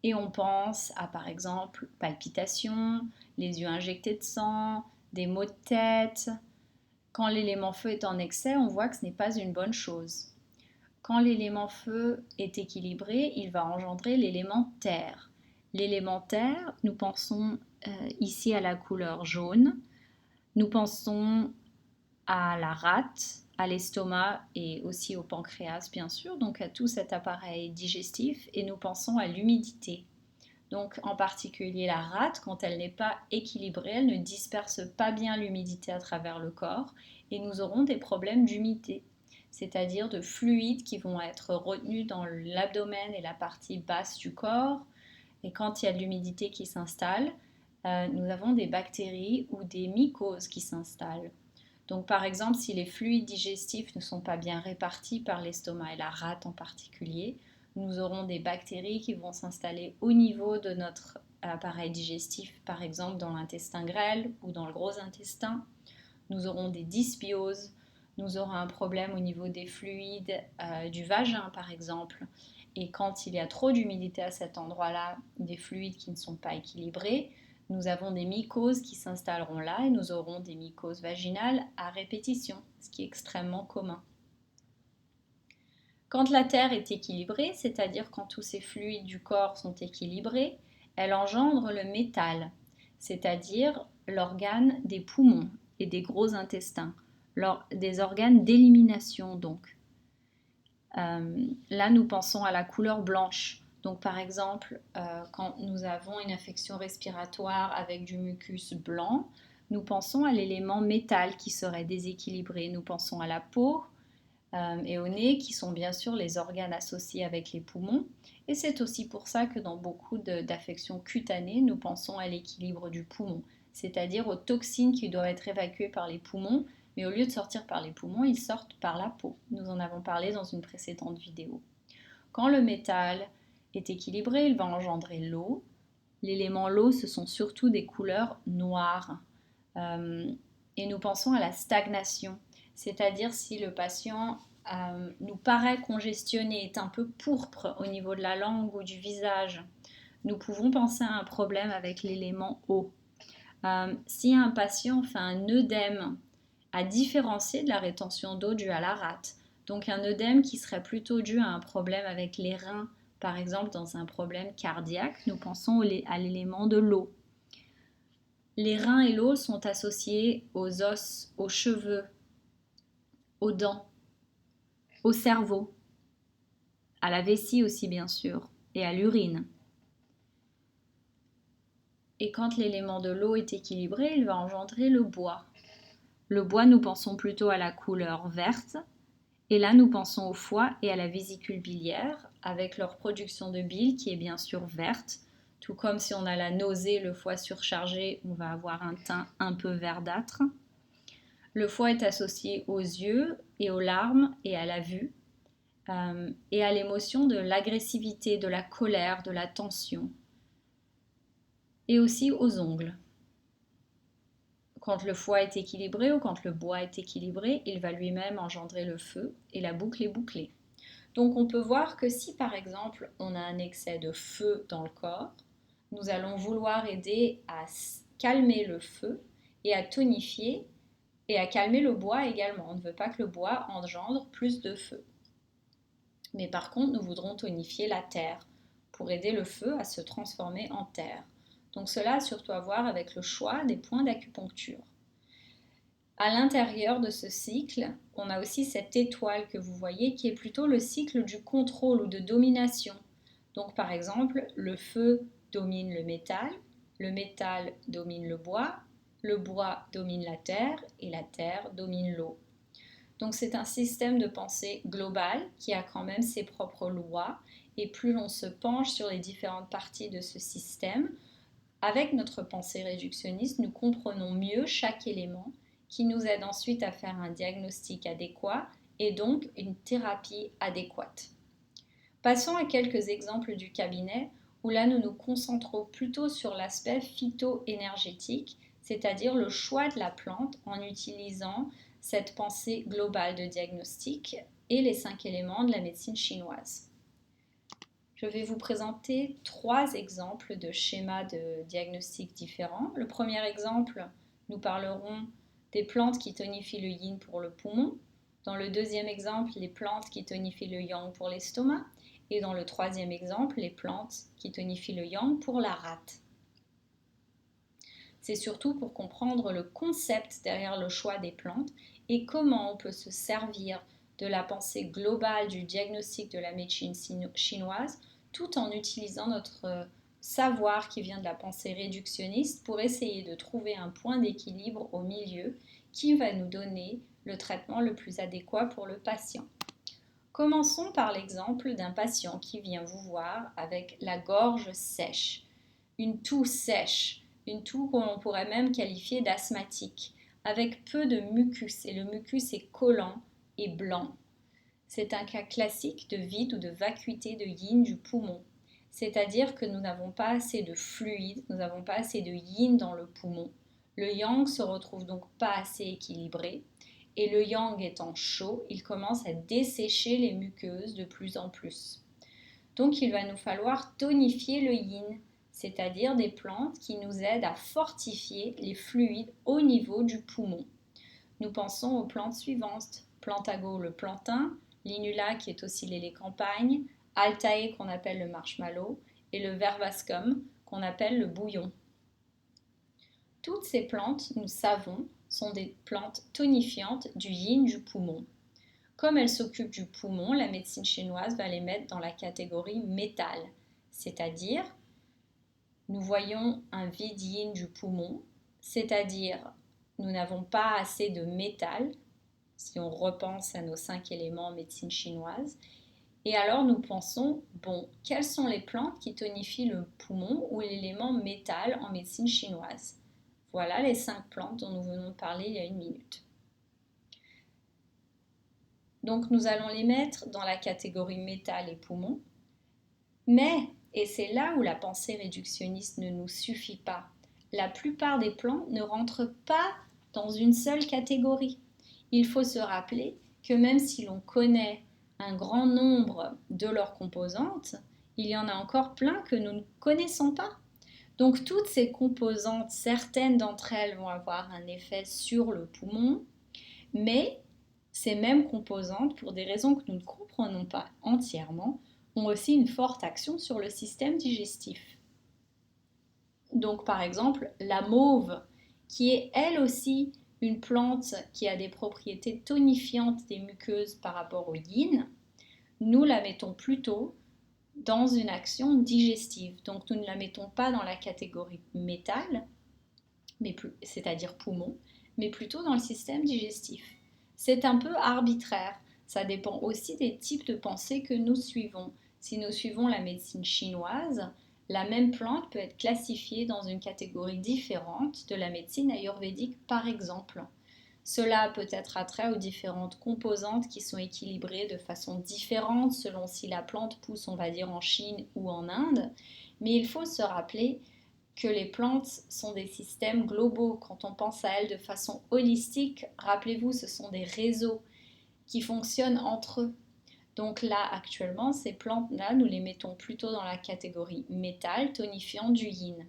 Et on pense à par exemple palpitations, les yeux injectés de sang, des maux de tête. Quand l'élément feu est en excès, on voit que ce n'est pas une bonne chose. Quand l'élément feu est équilibré, il va engendrer l'élément terre. L'élément terre, nous pensons ici à la couleur jaune, nous pensons à la rate, à l'estomac et aussi au pancréas bien sûr, donc à tout cet appareil digestif, et nous pensons à l'humidité. Donc en particulier la rate, quand elle n'est pas équilibrée, elle ne disperse pas bien l'humidité à travers le corps et nous aurons des problèmes d'humidité, c'est-à-dire de fluides qui vont être retenus dans l'abdomen et la partie basse du corps. Et quand il y a de l'humidité qui s'installe, nous avons des bactéries ou des mycoses qui s'installent. Donc par exemple, si les fluides digestifs ne sont pas bien répartis par l'estomac et la rate en particulier, nous aurons des bactéries qui vont s'installer au niveau de notre appareil digestif, par exemple dans l'intestin grêle ou dans le gros intestin. Nous aurons des dysbioses, nous aurons un problème au niveau des fluides du vagin, par exemple. Et quand il y a trop d'humidité à cet endroit-là, des fluides qui ne sont pas équilibrés, nous avons des mycoses qui s'installeront là et nous aurons des mycoses vaginales à répétition, ce qui est extrêmement commun. Quand la terre est équilibrée, c'est-à-dire quand tous ces fluides du corps sont équilibrés, elle engendre le métal, c'est-à-dire l'organe des poumons et des gros intestins, des organes d'élimination donc. Là, nous pensons à la couleur blanche. Donc par exemple, quand nous avons une infection respiratoire avec du mucus blanc, nous pensons à l'élément métal qui serait déséquilibré. Nous pensons à la peau et au nez qui sont bien sûr les organes associés avec les poumons. Et c'est aussi pour ça que dans beaucoup d'affections cutanées, nous pensons à l'équilibre du poumon, c'est-à-dire aux toxines qui doivent être évacuées par les poumons, mais au lieu de sortir par les poumons, ils sortent par la peau. Nous en avons parlé dans une précédente vidéo. Quand le métal est équilibré, il va engendrer l'eau. L'élément l'eau, ce sont surtout des couleurs noires. Et nous pensons à la stagnation, c'est-à-dire si le patient nous paraît congestionné, est un peu pourpre au niveau de la langue ou du visage, nous pouvons penser à un problème avec l'élément eau. Si un patient fait un œdème, à différencier de la rétention d'eau due à la rate, donc un œdème qui serait plutôt dû à un problème avec les reins, par exemple dans un problème cardiaque, nous pensons à l'élément de l'eau. Les reins et l'eau sont associés aux os, aux cheveux, aux dents, au cerveau, à la vessie aussi bien sûr, et à l'urine. Et quand l'élément de l'eau est équilibré, il va engendrer le bois. Le bois, nous pensons plutôt à la couleur verte, et là nous pensons au foie et à la vésicule biliaire, avec leur production de bile qui est bien sûr verte, tout comme si on a la nausée, le foie surchargé, on va avoir un teint un peu verdâtre. Le foie est associé aux yeux et aux larmes et à la vue, et à l'émotion de l'agressivité, de la colère, de la tension, et aussi aux ongles. Quand le foie est équilibré ou quand le bois est équilibré, il va lui-même engendrer le feu et la boucle est bouclée. Donc on peut voir que si par exemple on a un excès de feu dans le corps, nous allons vouloir aider à calmer le feu et à tonifier et à calmer le bois également. On ne veut pas que le bois engendre plus de feu. Mais par contre, nous voudrons tonifier la terre pour aider le feu à se transformer en terre. Donc cela a surtout à voir avec le choix des points d'acupuncture. À l'intérieur de ce cycle, on a aussi cette étoile que vous voyez qui est plutôt le cycle du contrôle ou de domination. Donc par exemple, le feu domine le métal domine le bois domine la terre et la terre domine l'eau. Donc c'est un système de pensée global qui a quand même ses propres lois et plus l'on se penche sur les différentes parties de ce système, avec notre pensée réductionniste, nous comprenons mieux chaque élément qui nous aide ensuite à faire un diagnostic adéquat et donc une thérapie adéquate. Passons à quelques exemples du cabinet où là nous nous concentrons plutôt sur l'aspect phyto-énergétique, c'est-à-dire le choix de la plante en utilisant cette pensée globale de diagnostic et les 5 éléments de la médecine chinoise. Je vais vous présenter 3 exemples de schémas de diagnostic différents. Le premier exemple, nous parlerons des plantes qui tonifient le yin pour le poumon. Dans le deuxième exemple, les plantes qui tonifient le yang pour l'estomac. Et dans le troisième exemple, les plantes qui tonifient le yang pour la rate. C'est surtout pour comprendre le concept derrière le choix des plantes et comment on peut se servir de la pensée globale du diagnostic de la médecine chinoise tout en utilisant notre savoir qui vient de la pensée réductionniste pour essayer de trouver un point d'équilibre au milieu qui va nous donner le traitement le plus adéquat pour le patient. Commençons par l'exemple d'un patient qui vient vous voir avec la gorge sèche, une toux sèche, une toux qu'on pourrait même qualifier d'asthmatique, avec peu de mucus, et le mucus est collant et blanc. C'est un cas classique de vide ou de vacuité de yin du poumon, c'est-à-dire que nous n'avons pas assez de fluide, nous n'avons pas assez de yin dans le poumon. Le yang se retrouve donc pas assez équilibré, et le yang étant chaud, il commence à dessécher les muqueuses de plus en plus. Donc il va nous falloir tonifier le yin, c'est-à-dire des plantes qui nous aident à fortifier les fluides au niveau du poumon. Nous pensons aux plantes suivantes. Plantago, le plantain, Linula qui est aussi l'hélicampagne, Altae qu'on appelle le marshmallow et le Verbascum qu'on appelle le bouillon. Toutes ces plantes, nous savons, sont des plantes tonifiantes du yin du poumon. Comme elles s'occupent du poumon, la médecine chinoise va les mettre dans la catégorie métal, c'est-à-dire nous voyons un vide yin du poumon, c'est-à-dire nous n'avons pas assez de métal, si on repense à nos 5 éléments en médecine chinoise. Et alors nous pensons, bon, quelles sont les plantes qui tonifient le poumon ou l'élément métal en médecine chinoise? Voilà les 5 plantes dont nous venons de parler il y a une minute. Donc nous allons les mettre dans la catégorie métal et poumon. Mais, et c'est là où la pensée réductionniste ne nous suffit pas, la plupart des plantes ne rentrent pas dans une seule catégorie. Il faut se rappeler que même si l'on connaît un grand nombre de leurs composantes, il y en a encore plein que nous ne connaissons pas. Donc toutes ces composantes, certaines d'entre elles vont avoir un effet sur le poumon, mais ces mêmes composantes, pour des raisons que nous ne comprenons pas entièrement, ont aussi une forte action sur le système digestif. Donc par exemple, la mauve, qui est elle aussi une plante qui a des propriétés tonifiantes des muqueuses par rapport au yin, nous la mettons plutôt dans une action digestive. Donc nous ne la mettons pas dans la catégorie métal, c'est-à-dire poumon, mais plutôt dans le système digestif. C'est un peu arbitraire, ça dépend aussi des types de pensée que nous suivons. Si nous suivons la médecine chinoise, la même plante peut être classifiée dans une catégorie différente de la médecine ayurvédique par exemple. Cela a peut-être attrait aux différentes composantes qui sont équilibrées de façon différente selon si la plante pousse, on va dire, en Chine ou en Inde. Mais il faut se rappeler que les plantes sont des systèmes globaux. Quand on pense à elles de façon holistique, rappelez-vous, ce sont des réseaux qui fonctionnent entre eux. Donc là, actuellement, ces plantes-là, nous les mettons plutôt dans la catégorie métal, tonifiant du yin.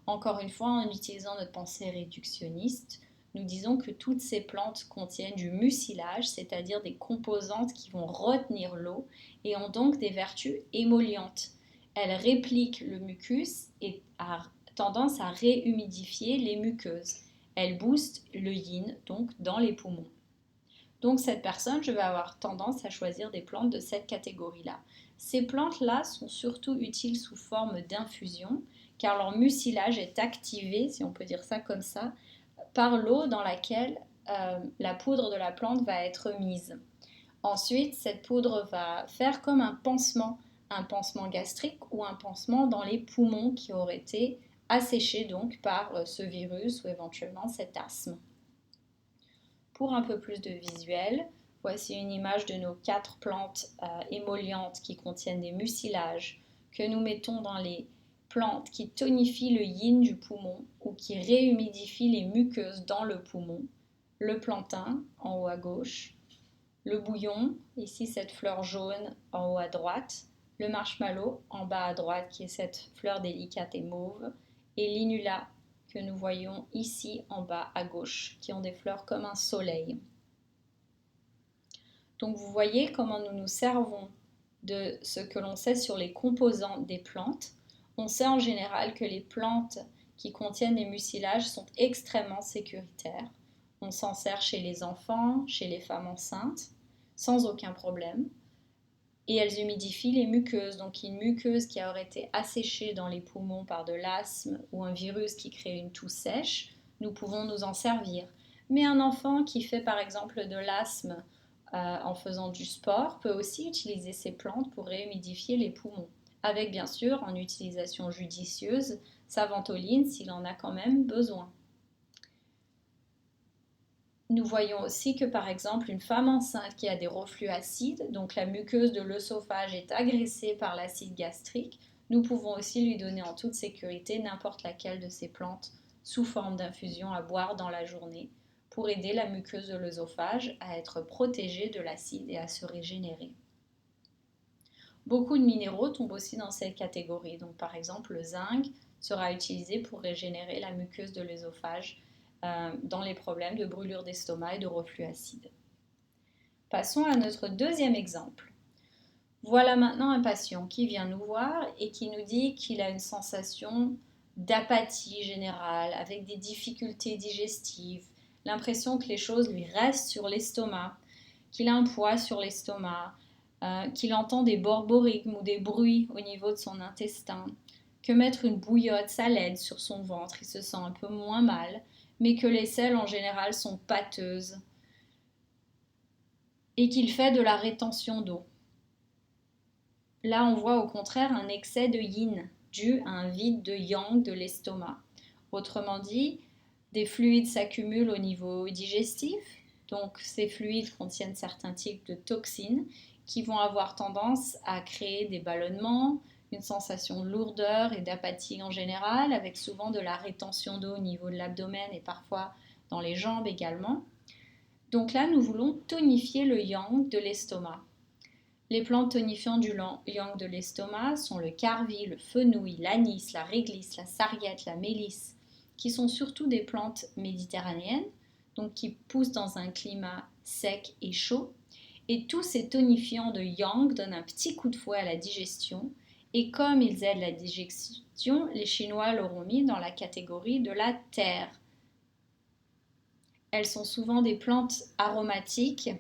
Encore une fois, en utilisant notre pensée réductionniste, nous disons que toutes ces plantes contiennent du mucilage, c'est-à-dire des composantes qui vont retenir l'eau et ont donc des vertus émollientes. Elles répliquent le mucus et ont tendance à réhumidifier les muqueuses. Elles boostent le yin, donc dans les poumons. Donc cette personne, je vais avoir tendance à choisir des plantes de cette catégorie-là. Ces plantes-là sont surtout utiles sous forme d'infusion, car leur mucilage est activé, si on peut dire ça comme ça, par l'eau dans laquelle la poudre de la plante va être mise. Ensuite, cette poudre va faire comme un pansement gastrique ou un pansement dans les poumons qui auraient été asséchés donc par ce virus ou éventuellement cet asthme. Pour un peu plus de visuel, voici une image de nos 4 plantes émollientes qui contiennent des mucilages que nous mettons dans les plantes qui tonifient le yin du poumon ou qui réhumidifient les muqueuses dans le poumon. Le plantain en haut à gauche, le bouillon, ici cette fleur jaune en haut à droite, le marshmallow en bas à droite qui est cette fleur délicate et mauve, et l'inula que nous voyons ici en bas à gauche, qui ont des fleurs comme un soleil. Donc vous voyez comment nous nous servons de ce que l'on sait sur les composants des plantes. On sait en général que les plantes qui contiennent des mucilages sont extrêmement sécuritaires. On s'en sert chez les enfants, chez les femmes enceintes, sans aucun problème. Et elles humidifient les muqueuses. Donc une muqueuse qui aurait été asséchée dans les poumons par de l'asthme ou un virus qui crée une toux sèche, nous pouvons nous en servir. Mais un enfant qui fait par exemple de l'asthme en faisant du sport peut aussi utiliser ces plantes pour réhumidifier les poumons. Avec bien sûr, en utilisation judicieuse, sa ventoline s'il en a quand même besoin. Nous voyons aussi que par exemple une femme enceinte qui a des reflux acides, donc la muqueuse de l'œsophage est agressée par l'acide gastrique, nous pouvons aussi lui donner en toute sécurité n'importe laquelle de ces plantes sous forme d'infusion à boire dans la journée pour aider la muqueuse de l'œsophage à être protégée de l'acide et à se régénérer. Beaucoup de minéraux tombent aussi dans cette catégorie, donc par exemple le zinc sera utilisé pour régénérer la muqueuse de l'œsophage dans les problèmes de brûlure d'estomac et de reflux acide. Passons à notre deuxième exemple. Voilà maintenant un patient qui vient nous voir et qui nous dit qu'il a une sensation d'apathie générale, avec des difficultés digestives, l'impression que les choses lui restent sur l'estomac, qu'il a un poids sur l'estomac, qu'il entend des borborigmes ou des bruits au niveau de son intestin, que mettre une bouillotte, ça l'aide sur son ventre, il se sent un peu moins mal, mais que les selles en général sont pâteuses et qu'il fait de la rétention d'eau. Là, on voit au contraire un excès de yin dû à un vide de yang de l'estomac. Autrement dit, des fluides s'accumulent au niveau digestif, donc ces fluides contiennent certains types de toxines qui vont avoir tendance à créer des ballonnements, une sensation de lourdeur et d'apathie en général, avec souvent de la rétention d'eau au niveau de l'abdomen et parfois dans les jambes également. Donc là, nous voulons tonifier le yang de l'estomac. Les plantes tonifiantes du yang de l'estomac sont le carvi, le fenouil, l'anis, la réglisse, la sarriette, la mélisse, qui sont surtout des plantes méditerranéennes, donc qui poussent dans un climat sec et chaud. Et tous ces tonifiants de yang donnent un petit coup de fouet à la digestion. Et comme ils aident la digestion, les Chinois l'auront mis dans la catégorie de la terre. Elles sont souvent des plantes aromatiques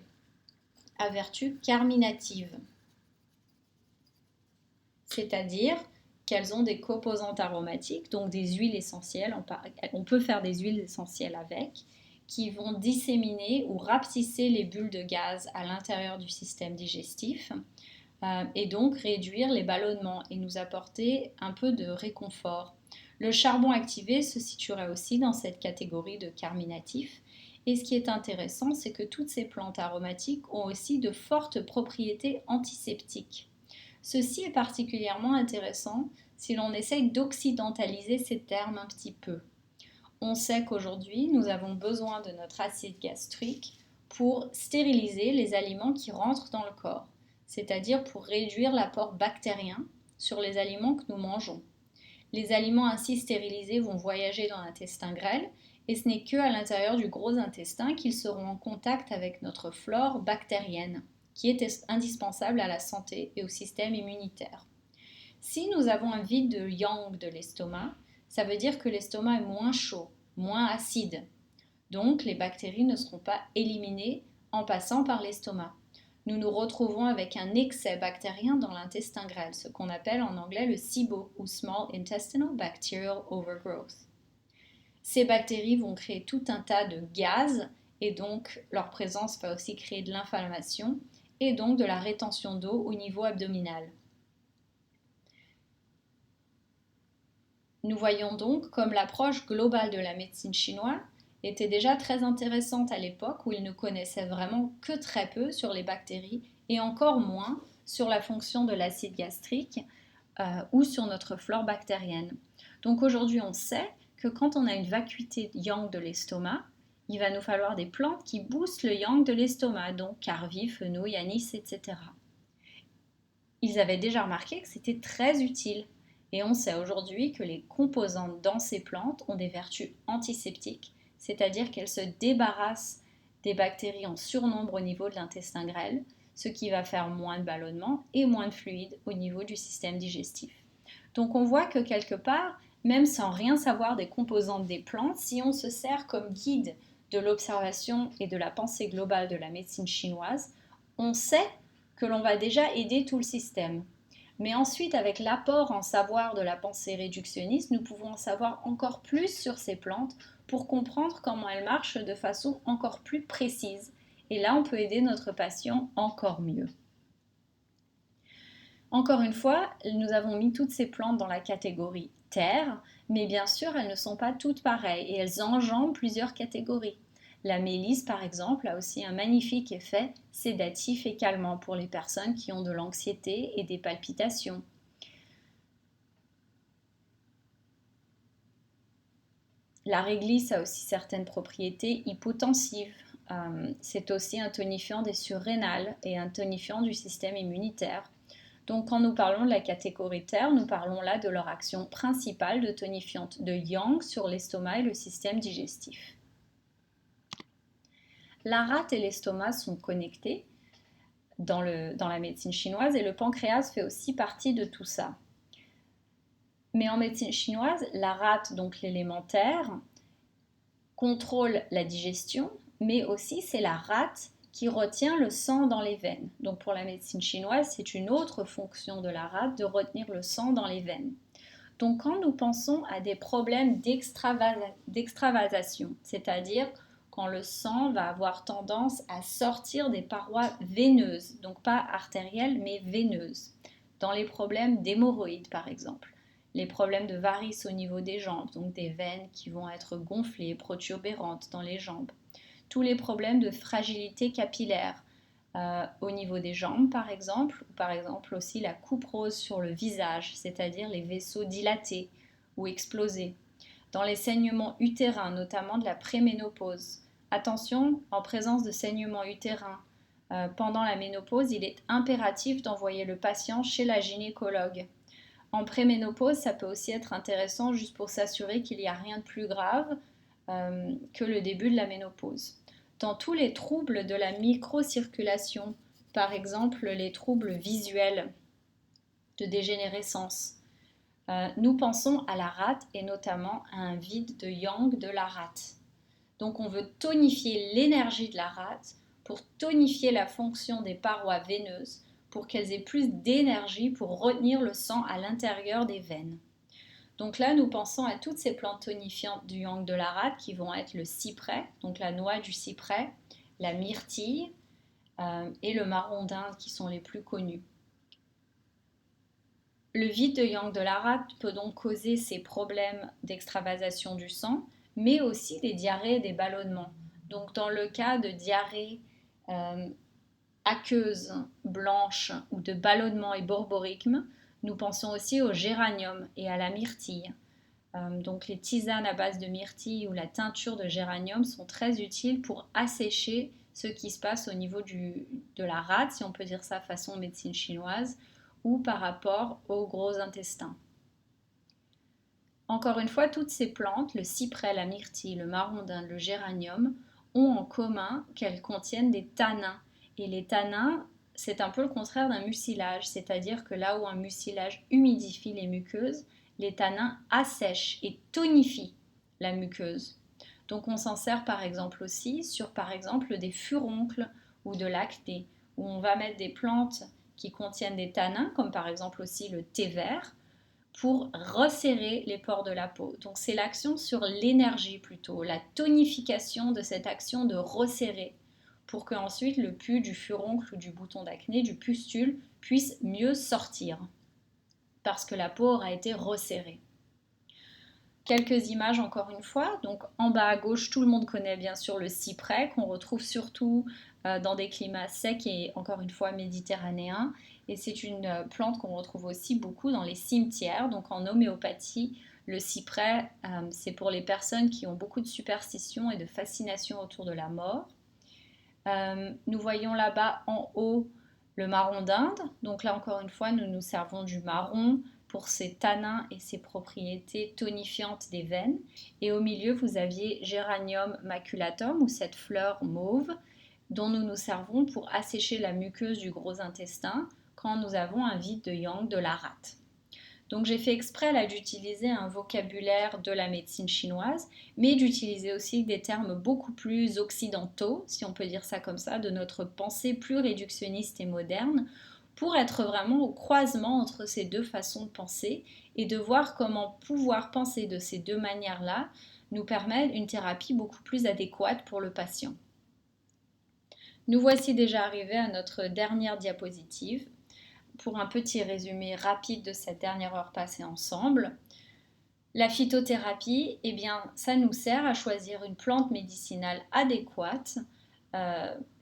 à vertu carminative, c'est-à-dire qu'elles ont des composantes aromatiques, donc des huiles essentielles, on peut faire des huiles essentielles avec, qui vont disséminer ou rapetisser les bulles de gaz à l'intérieur du système digestif et donc réduire les ballonnements et nous apporter un peu de réconfort. Le charbon activé se situerait aussi dans cette catégorie de carminatifs. Et ce qui est intéressant, c'est que toutes ces plantes aromatiques ont aussi de fortes propriétés antiseptiques. Ceci est particulièrement intéressant si l'on essaye d'occidentaliser ces termes un petit peu. On sait qu'aujourd'hui, nous avons besoin de notre acide gastrique pour stériliser les aliments qui rentrent dans le corps, c'est-à-dire pour réduire l'apport bactérien sur les aliments que nous mangeons. Les aliments ainsi stérilisés vont voyager dans l'intestin grêle et ce n'est qu'à l'intérieur du gros intestin qu'ils seront en contact avec notre flore bactérienne, qui est indispensable à la santé et au système immunitaire. Si nous avons un vide de yang de l'estomac, ça veut dire que l'estomac est moins chaud, moins acide. Donc les bactéries ne seront pas éliminées en passant par l'estomac. Nous nous retrouvons avec un excès bactérien dans l'intestin grêle, ce qu'on appelle en anglais le SIBO ou Small Intestinal Bacterial Overgrowth. Ces bactéries vont créer tout un tas de gaz et donc leur présence va aussi créer de l'inflammation et donc de la rétention d'eau au niveau abdominal. Nous voyons donc comme l'approche globale de la médecine chinoise était déjà très intéressante à l'époque où ils ne connaissaient vraiment que très peu sur les bactéries et encore moins sur la fonction de l'acide gastrique ou sur notre flore bactérienne. Donc aujourd'hui on sait que quand on a une vacuité yang de l'estomac, il va nous falloir des plantes qui boostent le yang de l'estomac, donc carvi, fenouil, anis, etc. Ils avaient déjà remarqué que c'était très utile. Et on sait aujourd'hui que les composantes dans ces plantes ont des vertus antiseptiques, c'est-à-dire qu'elles se débarrassent des bactéries en surnombre au niveau de l'intestin grêle, ce qui va faire moins de ballonnement et moins de fluide au niveau du système digestif. Donc on voit que quelque part, même sans rien savoir des composantes des plantes, si on se sert comme guide de l'observation et de la pensée globale de la médecine chinoise, on sait que l'on va déjà aider tout le système. Mais ensuite, avec l'apport en savoir de la pensée réductionniste, nous pouvons en savoir encore plus sur ces plantes pour comprendre comment elles marchent de façon encore plus précise. Et là, on peut aider notre patient encore mieux. Encore une fois, nous avons mis toutes ces plantes dans la catégorie terre, mais bien sûr, elles ne sont pas toutes pareilles et elles enjambent plusieurs catégories. La mélisse, par exemple, a aussi un magnifique effet sédatif et calmant pour les personnes qui ont de l'anxiété et des palpitations. La réglisse a aussi certaines propriétés hypotensives. C'est aussi un tonifiant des surrénales et un tonifiant du système immunitaire. Donc quand nous parlons de la catégorie terre, nous parlons là de leur action principale de tonifiante de yang sur l'estomac et le système digestif. La rate et l'estomac sont connectés dans la médecine chinoise et le pancréas fait aussi partie de tout ça. Mais en médecine chinoise, la rate, donc l'élémentaire, contrôle la digestion, mais aussi c'est la rate qui retient le sang dans les veines. Donc pour la médecine chinoise, c'est une autre fonction de la rate de retenir le sang dans les veines. Donc quand nous pensons à des problèmes d'extravasation, c'est-à-dire quand le sang va avoir tendance à sortir des parois veineuses, donc pas artérielles mais veineuses, dans les problèmes d'hémorroïdes par exemple, les problèmes de varices au niveau des jambes, donc des veines qui vont être gonflées, protubérantes dans les jambes, tous les problèmes de fragilité capillaire, au niveau des jambes par exemple, ou par exemple aussi la couperose sur le visage, c'est-à-dire les vaisseaux dilatés ou explosés. Dans les saignements utérins, notamment de la préménopause. Attention, en présence de saignements utérins pendant la ménopause, il est impératif d'envoyer le patient chez la gynécologue. En préménopause, ça peut aussi être intéressant juste pour s'assurer qu'il n'y a rien de plus grave que le début de la ménopause. Dans tous les troubles de la microcirculation, par exemple les troubles visuels de dégénérescence, nous pensons à la rate et notamment à un vide de yang de la rate. Donc on veut tonifier l'énergie de la rate pour tonifier la fonction des parois veineuses pour qu'elles aient plus d'énergie pour retenir le sang à l'intérieur des veines. Donc là, nous pensons à toutes ces plantes tonifiantes du yang de la rate qui vont être le cyprès, donc la noix du cyprès, la myrtille et le marron d'Inde qui sont les plus connus. Le vide de yang de la rate peut donc causer ces problèmes d'extravasation du sang, mais aussi des diarrhées et des ballonnements. Donc dans le cas de diarrhée aqueuse, blanche ou de ballonnement et borborygme, nous pensons aussi au géranium et à la myrtille. Donc les tisanes à base de myrtille ou la teinture de géranium sont très utiles pour assécher ce qui se passe au niveau de la rate, si on peut dire ça façon médecine chinoise, ou par rapport au gros intestin. Encore une fois, toutes ces plantes, le cyprès, la myrtille, le marron d'Inde, le géranium, ont en commun qu'elles contiennent des tanins. Et les tanins, c'est un peu le contraire d'un mucilage, c'est-à-dire que là où un mucilage humidifie les muqueuses, les tanins assèchent et tonifient la muqueuse. Donc on s'en sert par exemple aussi sur par exemple des furoncles ou de l'acné, où on va mettre des plantes qui contiennent des tanins, comme par exemple aussi le thé vert, pour resserrer les pores de la peau. Donc c'est l'action sur l'énergie plutôt, la tonification de cette action de resserrer, pour qu'ensuite le pus du furoncle ou du bouton d'acné, du pustule, puisse mieux sortir, parce que la peau aura été resserrée. Quelques images encore une fois. Donc en bas à gauche, tout le monde connaît bien sûr le cyprès qu'on retrouve surtout dans des climats secs et encore une fois méditerranéens. Et c'est une plante qu'on retrouve aussi beaucoup dans les cimetières. Donc en homéopathie, le cyprès, c'est pour les personnes qui ont beaucoup de superstitions et de fascination autour de la mort. Nous voyons là-bas en haut le marron d'Inde. Donc là encore une fois, nous nous servons du marron pour ses tanins et ses propriétés tonifiantes des veines. Et au milieu, vous aviez Géranium maculatum, ou cette fleur mauve, dont nous nous servons pour assécher la muqueuse du gros intestin quand nous avons un vide de yang de la rate. Donc j'ai fait exprès là d'utiliser un vocabulaire de la médecine chinoise, mais d'utiliser aussi des termes beaucoup plus occidentaux, si on peut dire ça comme ça, de notre pensée plus réductionniste et moderne, pour être vraiment au croisement entre ces deux façons de penser et de voir comment pouvoir penser de ces deux manières-là nous permet une thérapie beaucoup plus adéquate pour le patient. Nous voici déjà arrivés à notre dernière diapositive pour un petit résumé rapide de cette dernière heure passée ensemble. La phytothérapie, eh bien, ça nous sert à choisir une plante médicinale adéquate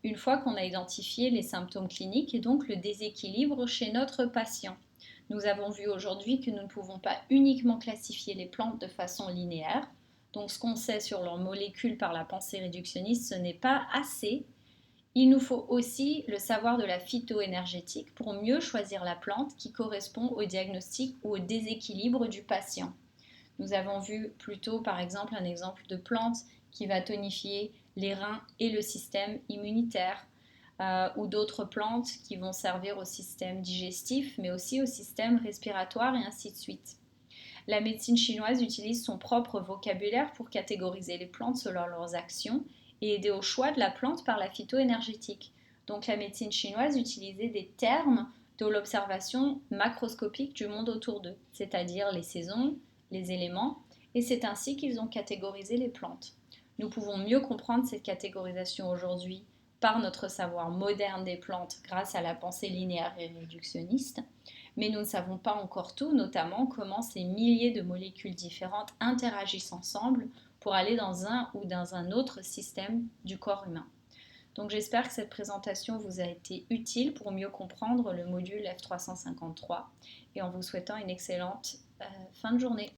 une fois qu'on a identifié les symptômes cliniques et donc le déséquilibre chez notre patient. Nous avons vu aujourd'hui que nous ne pouvons pas uniquement classifier les plantes de façon linéaire. Donc ce qu'on sait sur leurs molécules par la pensée réductionniste, ce n'est pas assez. Il nous faut aussi le savoir de la phytoénergétique pour mieux choisir la plante qui correspond au diagnostic ou au déséquilibre du patient. Nous avons vu plus tôt par exemple un exemple de plante qui va tonifier les reins et le système immunitaire, ou d'autres plantes qui vont servir au système digestif mais aussi au système respiratoire et ainsi de suite. La médecine chinoise utilise son propre vocabulaire pour catégoriser les plantes selon leurs actions et aider au choix de la plante par la phytoénergétique. Donc la médecine chinoise utilisait des termes de l'observation macroscopique du monde autour d'eux, c'est-à-dire les saisons, les éléments, et c'est ainsi qu'ils ont catégorisé les plantes. Nous pouvons mieux comprendre cette catégorisation aujourd'hui par notre savoir moderne des plantes grâce à la pensée linéaire et réductionniste, mais nous ne savons pas encore tout, notamment comment ces milliers de molécules différentes interagissent ensemble pour aller dans un ou dans un autre système du corps humain. Donc j'espère que cette présentation vous a été utile pour mieux comprendre le module F353 et en vous souhaitant une excellente fin de journée.